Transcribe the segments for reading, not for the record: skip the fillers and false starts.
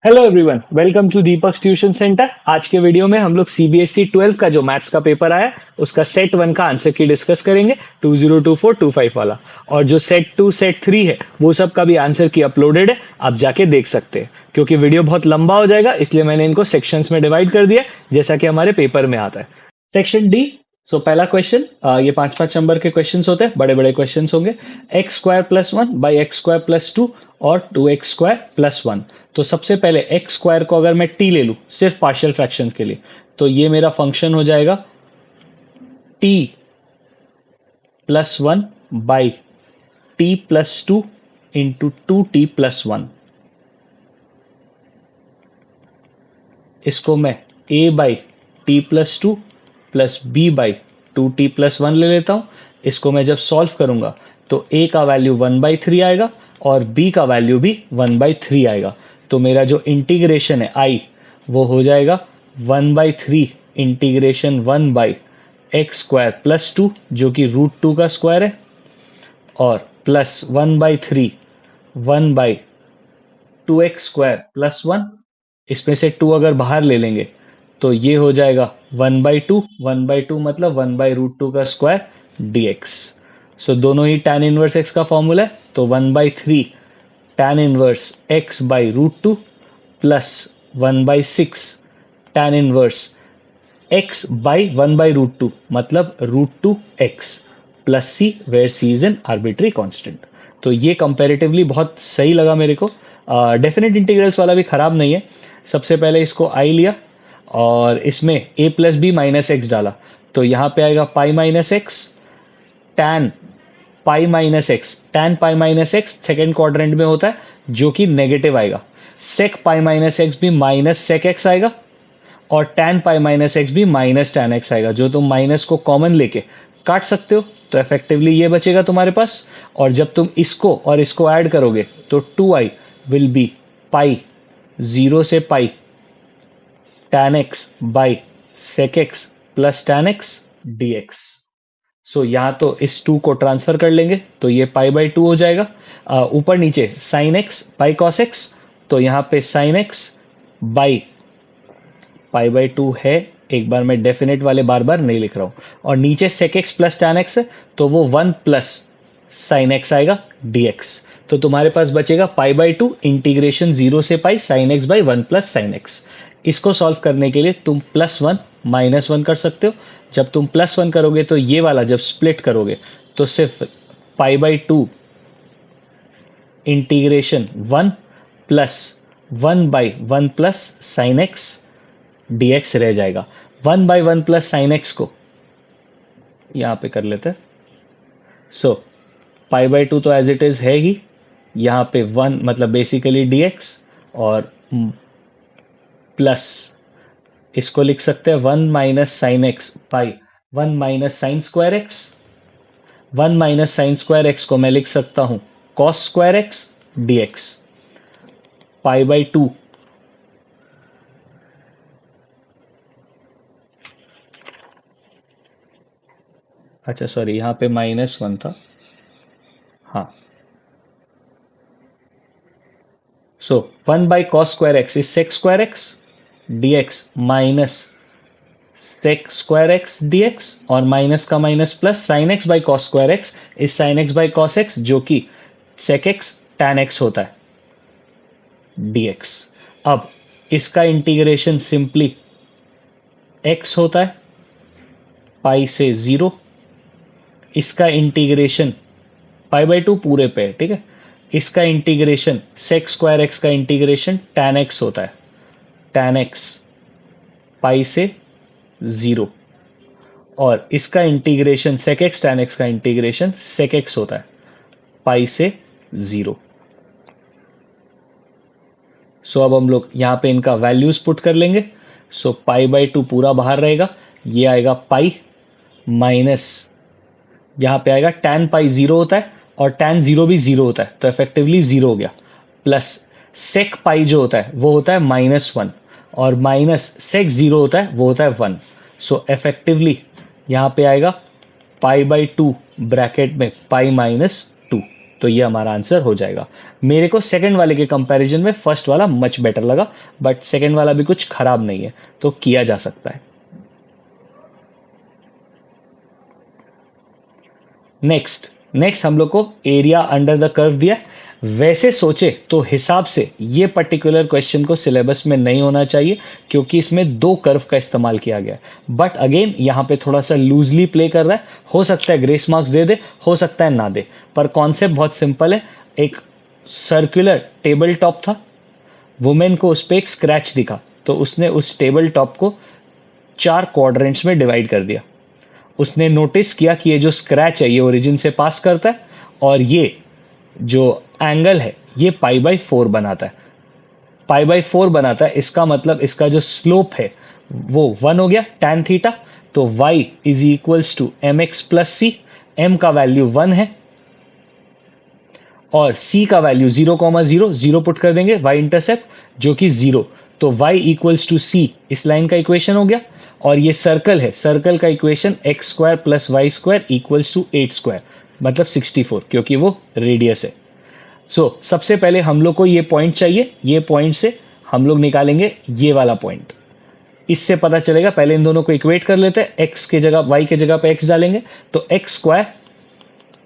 Hello everyone, welcome to Deepak tuition centre. आज के video में हम लोग सीबीएसई 12 का जो मैथ्स का पेपर आया उसका सेट 1 का आंसर की डिस्कस करेंगे 2024-25 वाला। और जो सेट 2 सेट 3 है वो सब का भी आंसर की अपलोडेड है, आप जाके देख सकते हैं। क्योंकि वीडियो बहुत लंबा हो जाएगा इसलिए मैंने इनको सेक्शंस में डिवाइड कर दिया जैसा कि हमारे पेपर में आता है। Section D. सो पहला क्वेश्चन, ये 5-5 नंबर के क्वेश्चंस होते हैं, बड़े बड़े क्वेश्चंस होंगे। X square plus 1 by x square plus 2 और 2x स्क्वायर प्लस 1। तो सबसे पहले एक्स स्क्वायर को अगर मैं t ले लूं सिर्फ पार्शियल फ्रैक्शंस के लिए, तो ये मेरा फंक्शन हो जाएगा t plus 1 by t plus 2 into 2t plus 1। इसको मैं a by T plus 2 plus B by 2t plus 1 ले लेता हूं। इसको मैं जब सॉल्व करूंगा तो a का वैल्यू 1/3 आएगा और b का वैल्यू भी 1/3 आएगा। तो मेरा जो इंटीग्रेशन है i वो हो जाएगा 1/3 integration 1 by x square plus 2 जो कि √2 का स्क्वायर है, और plus 1/3 1 by 2x square plus 1। इसमें से 2 अगर बाहर ले लेंगे तो ये हो जाएगा 1/2। 1/2 मतलब 1/√2 का स्क्वायर dx। सो दोनों ही tan इनवर्स x का फॉर्मूला है, तो 1/3 tan inverse x by √2 plus 1/6 tan inverse x by 1/√2 मतलब √2x plus c where c is an arbitrary constant. तो ये कंपैरेटिवली बहुत सही लगा मेरे को। डेफिनेट इंटीग्रल्स वाला भी खराब नहीं है। सबसे पहले इसको i लिया और इसमें a plus B minus X डाला, तो यहां पे आएगा pi minus X tan pi minus X. Tan pi minus X second quadrant में होता है जो कि नेगेटिव आएगा। सेक पाई माइनस एक्स भी माइनस सेक एक्स आएगा और टैन पाई माइनस एक्स भी माइनस टैन एक्स आएगा, जो तुम माइनस को कॉमन लेके काट सकते हो। तो इफेक्टिवली ये बचेगा तुम्हारे पास। और जब तुम इसको और इसको ऐड करोगे तो 2i विल बी पाई 0 से पाई tan x by sec x plus tan x dx। सो यहां तो इस 2 को ट्रांसफर कर लेंगे तो ये π/2 हो जाएगा। ऊपर नीचे sin x by cos x, तो यहां पे sin x बाई π/2 है। एक बार मैं डेफिनेट वाले बार बार नहीं लिख रहा हूं। और नीचे sec x plus tan x है तो वो 1 प्लस sin x आएगा dx। तो तुम्हारे पास बचेगा π/2 इंटीग्रेशन 0 से पाई sin x by 1 plus sin x। इसको सॉल्व करने के लिए तुम +1 -1 कर सकते हो। जब तुम +1 करोगे तो ये वाला जब स्प्लिट करोगे तो सिर्फ π/2 integration 1 plus 1 by 1 plus sine x dx रह जाएगा। 1/1 प्लस साइन एक्स को यहां पे कर लेते हैं। सो π/2 तो एज इट इज है ही, यहां पे 1 मतलब बेसिकली dx, और प्लस इसको लिख सकते हैं 1 minus sign X by 1 minus sine square x. 1 minus sine square x को मैं लिख सकता हूं कॉस स्क्वायर एक्स dx। π/2 अच्छा सॉरी यहां पे -1 था। हाँ, so 1 by cos square X is sec square X dx minus sec square X dx, और माइनस का minus plus sine X by cos square X is sine X by cos X जो कि sec x tan x होता है dx। अब इसका integration simply x होता है पाई से 0। इसका इंटीग्रेशन π/2 पूरे पे है, ठीक है। इसका इंटीग्रेशन sec स्क्वायर एक्स का इंटीग्रेशन tan x होता है, tan x पाई से 0। और इसका integration sec x tan x का इंटीग्रेशन sec x होता है पाई से 0। सो अब हम लोग यहां पे इनका वैल्यूज पुट कर लेंगे। सो π/2 पूरा बाहर रहेगा, ये आएगा पाई माइनस यहां पे आएगा tan पाई 0 होता है और tan 0 भी 0 होता है तो इफेक्टिवली 0 हो गया, प्लस sec पाई जो होता है वो होता है -1 और माइनस sec 0 होता है वो होता है 1। सो इफेक्टिवली यहां पे आएगा π/2 ब्रैकेट में पाई -2। तो ये हमारा आंसर हो जाएगा। मेरे को सेकंड वाले के कंपैरिजन में फर्स्ट वाला मच बेटर लगा, बट सेकंड वाला भी कुछ खराब नहीं है, तो किया जा सकता है। नेक्स्ट हम लोग को एरिया अंडर द कर्व दिया। वैसे सोचे तो हिसाब से ये पर्टिकुलर क्वेश्चन को सिलेबस में नहीं होना चाहिए, क्योंकि इसमें दो कर्व का इस्तेमाल किया गया है। बट अगेन यहाँ पे थोड़ा सा लूजली प्ले कर रहा है, हो सकता है ग्रेस मार्क्स दे दे, हो सकता है ना दे, पर कॉन्सेप्ट बहुत सिंपल है। एक सर्कुलर टेबल टॉप था, वुमेन को उस पर एक स्क्रैच दिखा, तो उसने उस टेबल टॉप को 4 क्वाड्रेंट्स में डिवाइड कर दिया। उसने नोटिस किया कि ये जो स्क्रैच है ये ओरिजिन से पास करता है, और ये जो एंगल है ये π/4 बनाता है। π/4 बनाता है, इसका मतलब इसका जो स्लोप है वो 1 हो गया tan थीटा। तो y is equals to mx plus C. m का वैल्यू 1 है और c का वैल्यू 0,0 0 पुट कर देंगे, y इंटरसेप्ट जो कि 0, तो y इक्वल्स टू c इस लाइन का इक्वेशन हो गया। और ये सर्कल है, सर्कल का equation x square plus Y square equals to 8 square, मतलब 64, क्योंकि वो रेडियस है। सो सबसे पहले हम लोग को ये पॉइंट चाहिए, ये पॉइंट से हम लोग निकालेंगे ये वाला पॉइंट। इससे पता चलेगा, पहले इन दोनों को इक्वेट कर लेते हैं, x के जगह y के जगह पे x डालेंगे, तो x square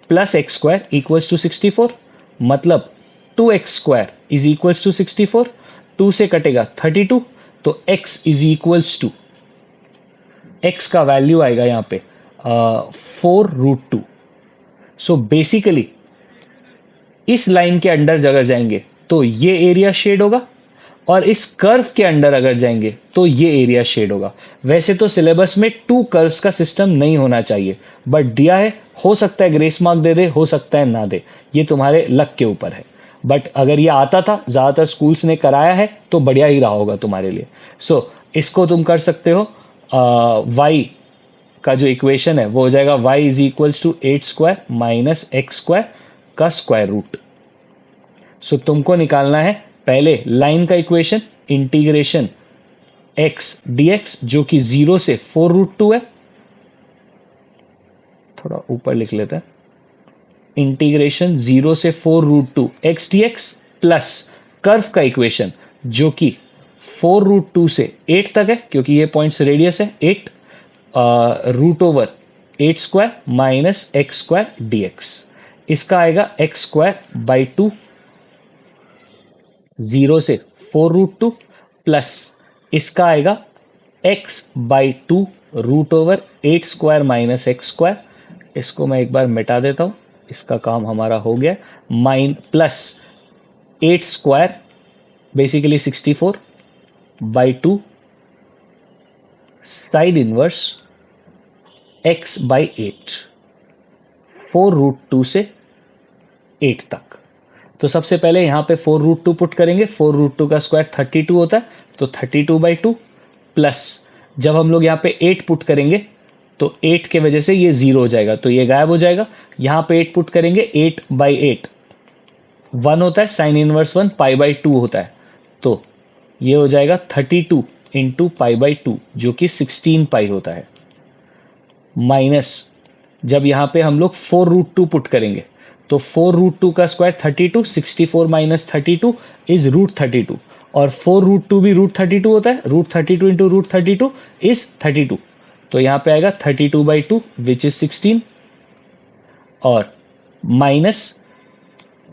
plus X square equals to 64, मतलब 2x square is equals to 64। 2 से कटेगा 32, तो x is equals to, x का वैल्यू आएगा यहां पे 4√2। सो बेसिकली इस लाइन के अंडर अगर जाएंगे तो ये एरिया शेड होगा, और इस कर्व के अंडर अगर जाएंगे तो ये एरिया शेड होगा। वैसे तो सिलेबस में 2 कर्व्स का सिस्टम नहीं होना चाहिए, बट दिया है, हो सकता है ग्रेस मार्क दे दे, हो सकता है ना दे, ये तुम्हारे लक के ऊपर है। बट अगर ये आता था, ज्यादातर स्कूल्स ने कराया है, तो बढ़िया ही रहा होगा तुम्हारे लिए। सो इसको तुम कर सकते हो, y का जो इक्वेशन है वो हो जाएगा y is equals to 8 square minus X square का स्क्वायर रूट। सो तुमको निकालना है पहले लाइन का इक्वेशन, इंटीग्रेशन x dx जो कि 0 से 4√2 है, थोड़ा ऊपर लिख लेते हैं, इंटीग्रेशन 0 से 4√2 x dx प्लस कर्व का इक्वेशन जो कि 4√2 से 8 तक है, क्योंकि ये पॉइंट्स रेडियस है 8, root over 8 square minus X square dx। इसका आएगा x स्क्वायर बाई 2, 0 से 4√2 प्लस इसका आएगा x by 2 root over 8 square minus X square. इसको मैं एक बार मिटा देता हूं, इसका काम हमारा हो गया। Mine plus 8 square basically 64 by 2 side inverse x by 8, 4√2 से 8 तक। तो सबसे पहले यहां पे 4√2 पुट करेंगे, 4√2 का स्क्वायर 32 होता है, तो 32/2 प्लस जब हम लोग यहां पे 8 पुट करेंगे तो 8 के वजह से ये 0 हो जाएगा, तो ये गायब हो जाएगा। यहां पे 8 पुट करेंगे, 8/8 1 होता है, साइन इनवर्स 1 π/2 होता है, तो ये हो जाएगा 32 इंटू π/2 जो कि 16 पाई होता है, माइनस जब यहां पे हम लोग 4√2 पुट करेंगे तो 4√2 का स्क्वायर 32, 64 माइनस 32 इज √32, और 4√2 भी √32 होता है, √32 इंटू √32 इज 32, तो यहां पे आएगा 32/2 विच इज 16, और माइनस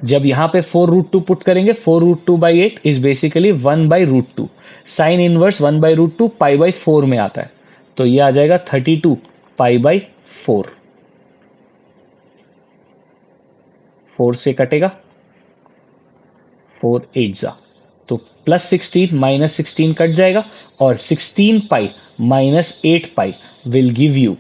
जब यहां पे 4√2 पुट करेंगे, 4√2/8 इज बेसिकली 1/√2, साइन इनवर्स 1/√2 π/4 में आता है, तो ये आ जाएगा 32 π/4, 4 से कटेगा 4 8 जा, तो प्लस 16 माइनस 16 कट जाएगा, और 16 pi minus 8 pi will give you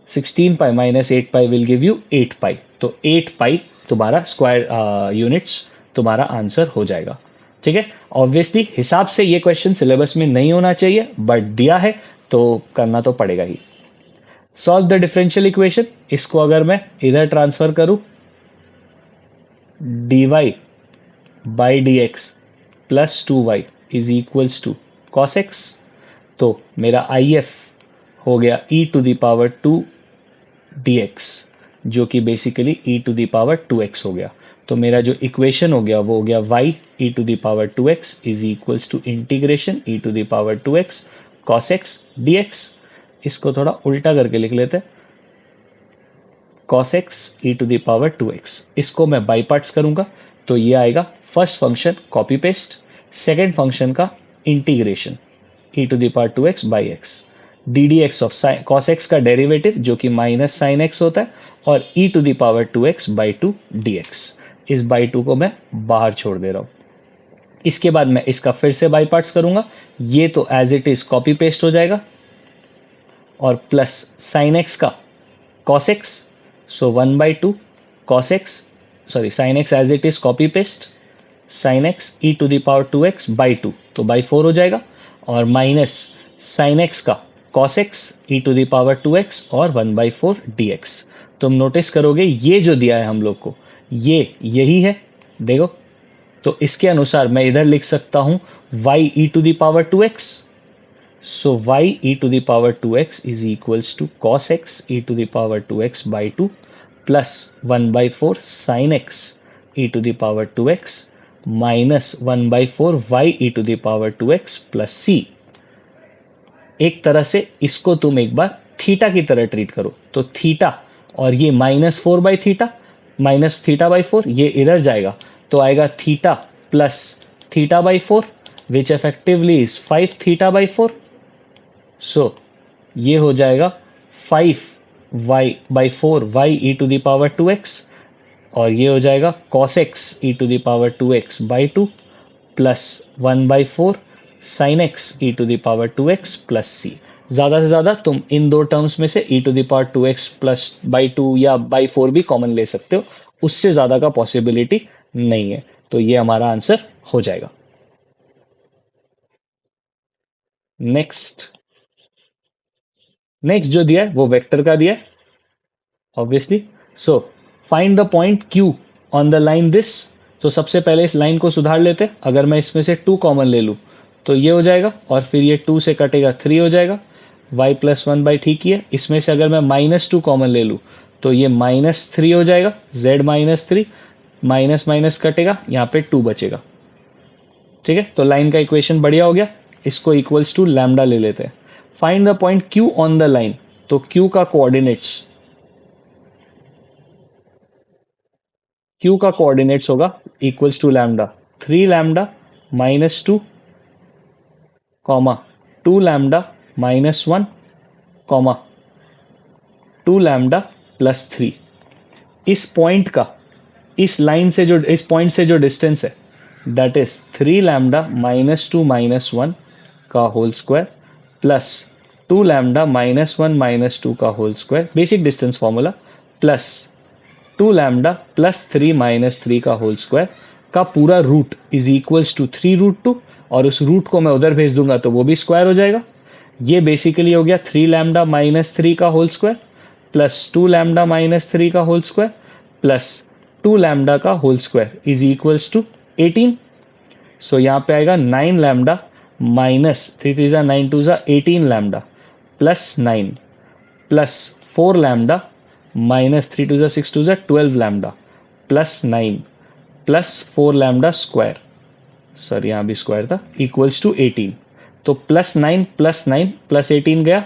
16 pi minus 8 pi will give you 8 पाई, तो 8 पाई तुम्हारा स्क्वायर यूनिट्स तुम्हारा आंसर हो जाएगा। ठीक है, ऑब्वियसली हिसाब से ये क्वेश्चन सिलेबस में नहीं होना चाहिए, बट दिया है तो करना तो पड़ेगा ही। सॉल्व द डिफरेंशियल इक्वेशन, इसको अगर मैं इधर ट्रांसफर करूं, dy by dx plus 2y is equals to cos x, तो मेरा IF हो गया e to the power 2 dx जो कि basically e to the power 2x हो गया। तो मेरा जो इक्वेशन हो गया वो हो गया y e to the power 2x is equals to integration e to the power 2x cos x dx। इसको थोड़ा उल्टा करके लिख लेते हैं, cos x e to the power 2x। इसको मैं बाई पार्ट्स करूंगा तो ये आएगा first function copy paste, second function का integration e to the power 2x by x, D D X of cos x का डेरिवेटिव जो कि माइनस साइन x होता है, और e to the power 2x by 2 dx। इस by 2 को मैं बाहर छोड़ दे रहा हूं। इसके बाद मैं इसका फिर से बाई पार्ट्स करूंगा, ये तो as it is copy paste हो जाएगा, और प्लस साइन x का cos x, सो 1/2 cos x, sorry sine x as it is copy paste, sine x e to the power 2x by 2 तो बाई 4 हो जाएगा, और माइनस साइन x का cos x e to the power 2x और 1/4 dx। तुम notice करोगे ये जो दिया है हम लोग को ये यही है, देखो। तो इसके अनुसार मैं इधर लिख सकता हूं y e to the power 2x, so y e to the power 2x is equals to cos x e to the power 2x by 2 plus 1/4 sin x e to the power 2x minus 1/4 y e to the power 2x plus c। एक तरह से इसको तुम एक बार theta की तरह treat करो, तो थीटा और ये -4 by theta, minus theta by 4, ये इधर जाएगा तो आएगा theta plus theta by 4 which effectively is 5 theta by 4। So ये हो जाएगा 5 Y E to the power 2x, और ये हो जाएगा cos x e to the power 2x by 2 plus 1/4 sin x e to the power 2x plus c। ज्यादा से ज्यादा तुम इन दो टर्म्स में से e to the power 2x plus by 2 या बाई 4 भी कॉमन ले सकते हो, उससे ज्यादा का पॉसिबिलिटी नहीं है। तो ये हमारा आंसर हो जाएगा। नेक्स्ट जो दिया है वो वेक्टर का दिया है obviously. So find the point Q on the line this. तो सबसे पहले इस लाइन को सुधार लेते हैं। अगर मैं इसमें से 2 कॉमन ले लूं तो ये हो जाएगा, और फिर ये 2 से कटेगा 3 हो जाएगा, y प्लस 1 बाई ठीक ही है। इसमें से अगर मैं -2 कॉमन ले लूं तो ये -3 हो जाएगा, z -3, माइनस माइनस कटेगा, यहाँ पे 2 बचेगा। ठीक है, तो लाइन का इक्वेशन बढ़िया हो गया। इसको इक्वल्स टू लैम्डा ले लेते हैं। Find the point Q on the line. तो Q का कोऑर्डिनेट्स होगा equals to lambda 3 lambda -2 2 lambda -1 2 lambda plus 3। इस पॉइंट का इस पॉइंट से जो डिस्टेंस है दैट इज 3 लैम्डा -2 -1 का होल स्क्वायर प्लस 2 लैम्डा -1 -2 का whole square, basic distance formula, plus 2 lambda plus 3 -3 का होल स्क्वायर का पूरा रूट इज इक्वल्स टू 3√2, और उस रूट को मैं उधर भेज दूंगा तो वो भी स्क्वायर हो जाएगा। ये बेसिकली हो गया 3 लैम्डा -3 का होल स्क्वायर प्लस 2 लैम्डा -3 का होल स्क्वायर प्लस 2 लैम्डा का whole square is equals to 18। So यहां पे आएगा 9 lambda minus 3 3 9 2 18 lambda plus 9 plus 4 lambda minus 3 2 6 2 12 lambda plus 9 plus 4 lambda square, sorry यहां भी स्क्वायर था, इक्वल्स टू 18। तो प्लस 9 प्लस 18 गया,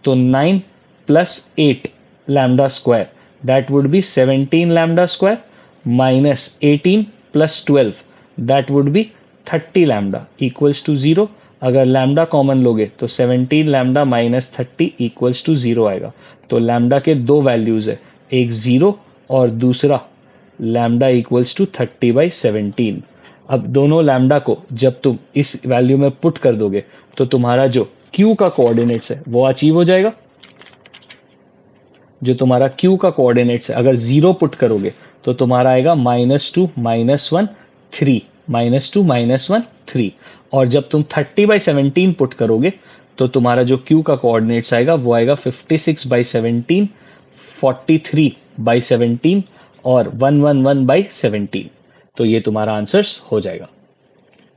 तो 9 plus 8 lambda square that would be 17 lambda square minus 18 plus 12 that would be 30 lambda equals to 0। अगर lambda common लोगे तो 17 lambda minus 30 equals to 0 आएगा। तो लैम्डा के दो वैल्यूज है, एक 0 और दूसरा लैम्डा इक्वल्स टू 30/17। अब दोनों लैम्डा को जब तुम इस वैल्यू में पुट कर दोगे तो तुम्हारा जो Q का कोऑर्डिनेट्स है वो अचीव हो जाएगा। जो तुम्हारा Q का कोऑर्डिनेट्स है अगर 0 पुट करोगे तो तुम्हारा आएगा -2 -1 3 -2 -1 3, और जब तुम 30/17 पुट करोगे तो तुम्हारा जो Q का कोऑर्डिनेट्स आएगा वो आएगा 56/17 43/17 और 111/17। तो ये तुम्हारा आंसर्स हो जाएगा।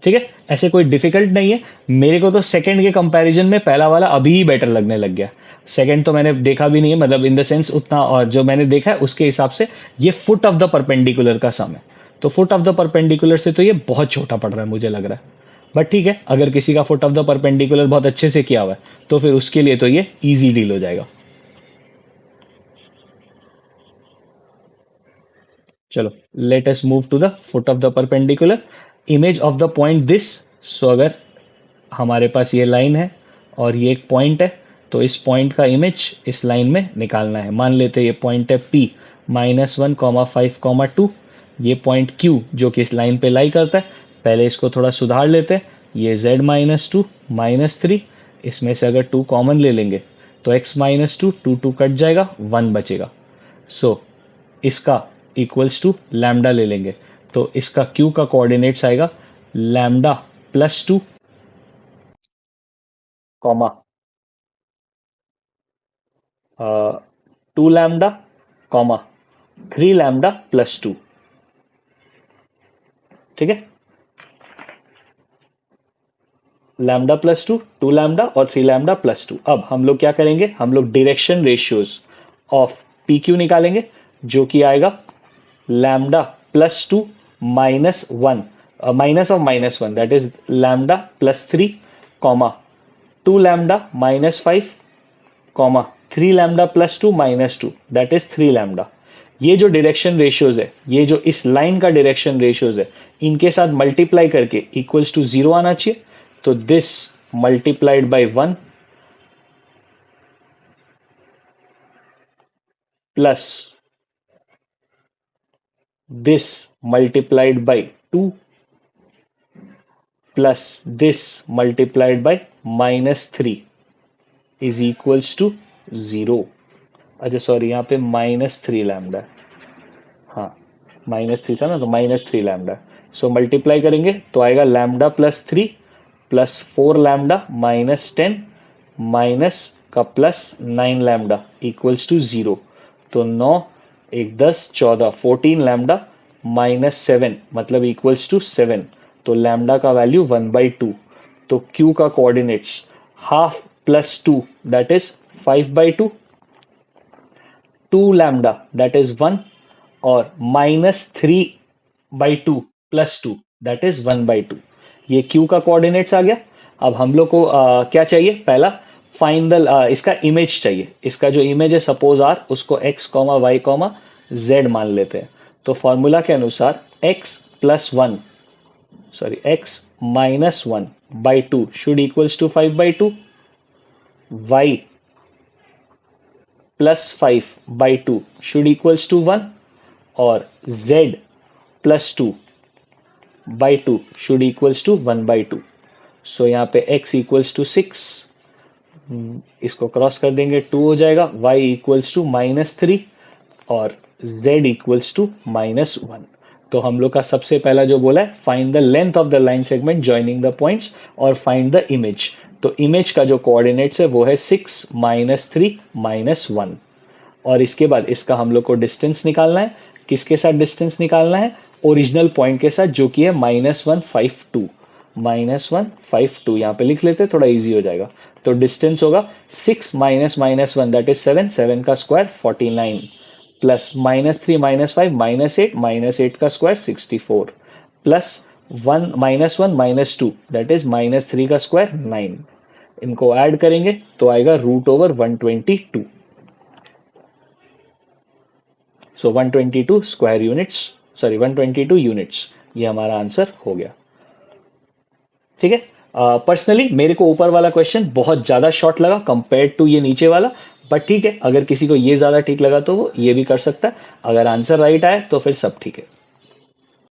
ठीक है, ऐसे कोई डिफिकल्ट नहीं है। मेरे को तो सेकंड के कंपैरिजन में पहला वाला अभी ही बेटर लगने लग गया। सेकंड तो मैंने देखा भी नहीं है, मतलब इन द सेंस उतना, और जो मैंने देखा है उसके हिसाब से ये फुट ऑफ द परपेंडिकुलर का सम है। तो फुट ऑफ द परपेंडिकुलर से तो ये बहुत छोटा पड़ रहा है मुझे लग रहा है। बट ठीक है, अगर किसी का फुट ऑफ द परपेंडिकुलर बहुत अच्छे से किया हुआ है तो फिर उसके लिए तो ये इजी डील हो जाएगा। चलो, let us move to the foot of the perpendicular, image of the point this. So अगर हमारे पास ये लाइन है और ये एक पॉइंट है, तो इस पॉइंट का इमेज इस लाइन में निकालना है। मान लेते हैं ये पॉइंट है P -1, 5, 2, ये पॉइंट Q जो कि इस लाइन पे लाई करता है। पहले इसको थोड़ा सुधार लेते हैं। ये Z -2, -3, इसमें से अगर 2 कॉमन ले लेंगे तो x -2, 2 कट जाएगा, 1 बचेगा। सो इसका इक्वल्स टू लैम्डा ले लेंगे, तो इसका Q का कोऑर्डिनेट्स आएगा lambda +2, comma 2 lambda, comma 3 lambda +2। ठीक है, लैम्डा +2, 2 लैम्डा और 3 लैम्डा +2। अब हम लोग क्या करेंगे, हम लोग direction ratios of P Q निकालेंगे, जो कि आएगा lambda +2 -1, minus of -1, that is lambda +3, comma 2 lambda -5, comma 3 lambda +2 -2, that is 3 lambda. ये जो डायरेक्शन रेशियोज है, ये जो इस लाइन का डायरेक्शन रेशियोज है, इनके साथ मल्टीप्लाई करके इक्वल्स टू 0 आना चाहिए। तो this multiplied by 1 plus this multiplied by 2 plus this multiplied by -3 is equals to 0। अच्छा सॉरी, यहाँ पे -3 लैम्डा, हाँ -3 था ना, तो -3 लैम्डा। सो मल्टीप्लाई करेंगे तो आएगा लैम्डा +3 +4 लैम्डा -10 माइनस का +9 लैम्डा इक्वल्स टू 0। तो 9 1 10 14 14 लैम्डा -7 मतलब इक्वल्स टू 7। तो लैम्डा का वैल्यू 1/2। तो Q का coordinates half +2 that is 5/2, 2 lambda that is 1, और -3/2 +2 दैट इज 1/2। ये Q का कोऑर्डिनेट्स आ गया। अब हम लोग को क्या चाहिए, पहला फाइंड द इसका इमेज चाहिए। इसका जो इमेज है सपोज R, उसको x, y, z मान लेते हैं। तो फॉर्मूला के अनुसार x -1/2 should equals to 5/2, y +5/2 should equals to 1, और z +2/2 should equals to 1/2। So यहाँ पे x इक्वल्स टू 6, इसको क्रॉस कर देंगे 2 हो जाएगा, y इक्वल्स टू -3 और z इक्वल्स टू -1। तो हम लोग का सबसे पहला जो बोला है, find the length of the line segment joining the points और फाइंड द इमेज। तो इमेज का जो कोऑर्डिनेट्स है वो है 6 -3 -1, और इसके बाद इसका हम लोग को डिस्टेंस निकालना है। किसके साथ डिस्टेंस निकालना है, ओरिजिनल पॉइंट के साथ, जो कि है -152, -152 यहाँ पे लिख लेते हैं, थोड़ा इजी हो जाएगा। तो डिस्टेंस होगा 6 -1 दैट इज 7, 7 का स्क्वायर 49, प्लस -3 -5 -8, -8 का स्क्वायर 64, प्लस 1 -2 दैट इज -3 का स्क्वायर 9। इनको ऐड करेंगे तो आएगा √122। सो 122 स्क्वायर यूनिट्स, सॉरी 122 यूनिट्स, ये हमारा आंसर हो गया। ठीक है, पर्सनली मेरे को ऊपर वाला क्वेश्चन बहुत ज्यादा शॉर्ट लगा कंपेयर टू ये नीचे वाला, बट ठीक है, अगर किसी को ये ज्यादा ठीक लगा तो वो ये भी कर सकता है। अगर आंसर राइट आए तो फिर सब ठीक है।